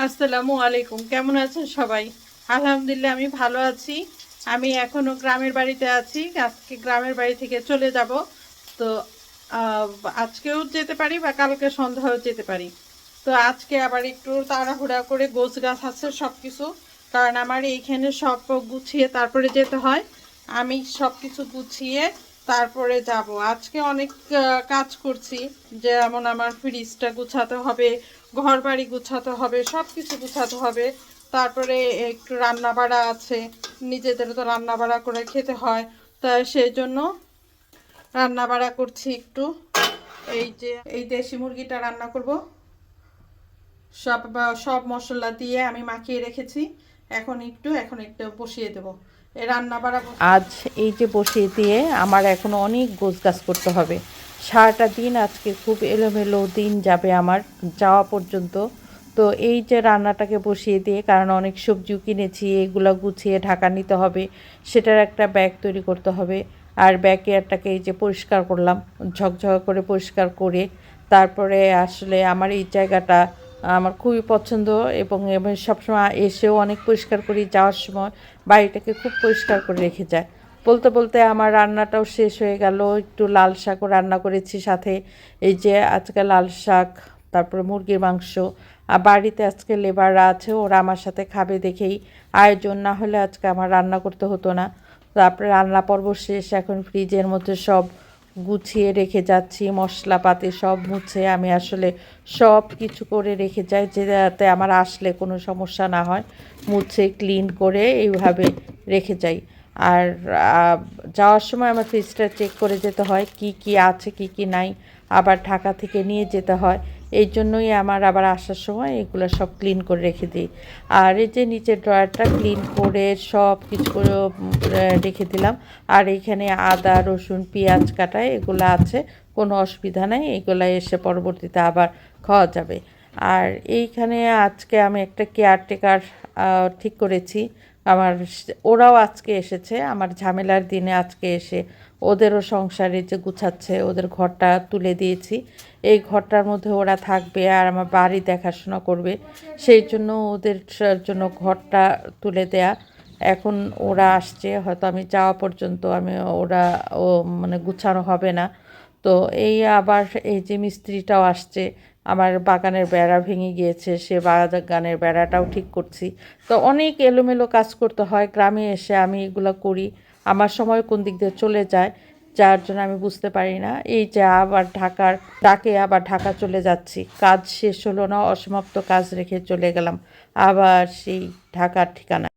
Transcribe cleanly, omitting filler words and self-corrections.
আসসালামু আলাইকুম। কেমন আছেন সবাই? আলহামদুলিল্লাহ আমি ভালো আছি। আমি এখনো গ্রামের বাড়িতে আছি। আজকে গ্রামের বাড়ি থেকে চলে যাব। তো আহ, আজকেও যেতে পারি বা কালকে সন্ধ্যায়ও যেতে পারি। তো আজকে আবার একটু তাড়াহুড়া করে গোছ গাছ আছে সব কিছু, কারণ আমার এইখানে সব গুছিয়ে তারপরে যেতে হয়। আমি সব কিছু গুছিয়ে তারপরে যাব। আজকে অনেক কাজ করছি, যেমন আমার ফ্রিজটা গুছাতে হবে, ঘর বাড়ি গুছাতে হবে, সব কিছু গুছাতে হবে। তারপরে একটু রান্না বাড়া আছে, নিজেদের তো রান্না বাড়া করে খেতে হয়। তা সেই জন্য রান্না বাড়া করছি একটু। এই দেশি মুরগিটা রান্না করব। সব মশলা দিয়ে আমি মাখিয়ে রেখেছি। এখন একটু বসিয়ে দেব এই রান্না বাড়া। আজ এই যে বসিয়ে দিয়ে আমার এখনো অনেক গোছগাছ করতে হবে। সারাটা দিন আজকে খুব এলোমেলো দিন যাবে আমার যাওয়া পর্যন্ত। তো এই যে রান্নাটাকে বসিয়ে দিয়ে, কারণ অনেক সবজিও কিনেছি, এগুলো গুছিয়ে ঢাকা নিতে হবে, সেটার একটা ব্যাগ তৈরি করতে হবে। আর ব্যাগটাকে এই যে পরিষ্কার করলাম, ঝকঝক করে পরিষ্কার করে তারপরে আসলে আমার এই জায়গাটা আমার খুবই পছন্দ, এবং সবসময় এসেও অনেক পরিষ্কার করি, যাওয়ার সময় বাড়িটাকে খুব পরিষ্কার করে রেখে যায়। বলতে বলতে আমার রান্নাটাও শেষ হয়ে গেল। একটু লাল শাকও রান্না করেছি সাথে। এই যে আজকে লাল শাক, তারপরে মুরগির মাংস। আর বাড়িতে আজকে লেবাররা আছে, ওরা আমার সাথে খাবে দেখেই আয়োজন, না হলে আজকে আমার রান্না করতে হতো না। তারপরে রান্না পর্ব শেষ, এখন ফ্রিজের মধ্যে সব গুছিয়ে রেখে যাচ্ছি, মশলাপাতি সব মুছে আমি আসলে সব কিছু করে রেখে যাই, যাতে আমার আসলে কোনো সমস্যা না হয়। মুছে ক্লিন করে এইভাবে রেখে যাই। আর যাওয়ার সময় আমার ফ্রিজটা চেক করে যেতে হয় কি কি আছে কি কি নাই, আবার ঢাকা থেকে নিয়ে যেতে হয়। এই জন্যই আমার আবার আসার সময় এগুলো সব ক্লিন করে রেখে দিই। আর এই যে নিচের ড্রয়ারটা ক্লিন করে সব কিছু করে রেখে দিলাম। আর এইখানে আদা রসুন পেঁয়াজ কাটা এগুলো আছে, কোনো অসুবিধা নাই, এগুলো এসে পরবর্তীতে আবার খাওয়া যাবে। আর এইখানে আজকে আমি একটা কেয়ারটেকার ঠিক করেছি। ওরাও আজকে এসেছে আমার ঝামেলার দিনে, আজকে এসে ওদেরও সংসারে যে গুছাচ্ছে, ওদের ঘরটা তুলে দিয়েছি। এই ঘরটার মধ্যে ওরা থাকবে আর আমার বাড়ি দেখাশোনা করবে, সেই জন্য ওদের জন্য ঘরটা তুলে দেয়া। এখন ওরা আসছে, হয়তো আমি যাওয়া পর্যন্ত ওরা ও মানে গুছানো হবে না। তো এই আবার এই যে মিস্ত্রিটাও আসছে, আমার বাগানের বেড়া ভেঙে গিয়েছে, সে বাগানের বেড়াটাও ঠিক করছি। তো অনেক এলোমেলো কাজ করতে হয়, গ্রামে এসে আমি এগুলো করি, আমার সময় কোন দিক দিয়ে চলে যায়, যার জন্য আমি বুঝতে পারি না। এই যে আবার ঢাকার ডাকে আবার ঢাকা চলে যাচ্ছি, কাজ শেষ হলো না, অসমাপ্ত কাজ রেখে চলে গেলাম আবার সেই ঢাকার ঠিকানা।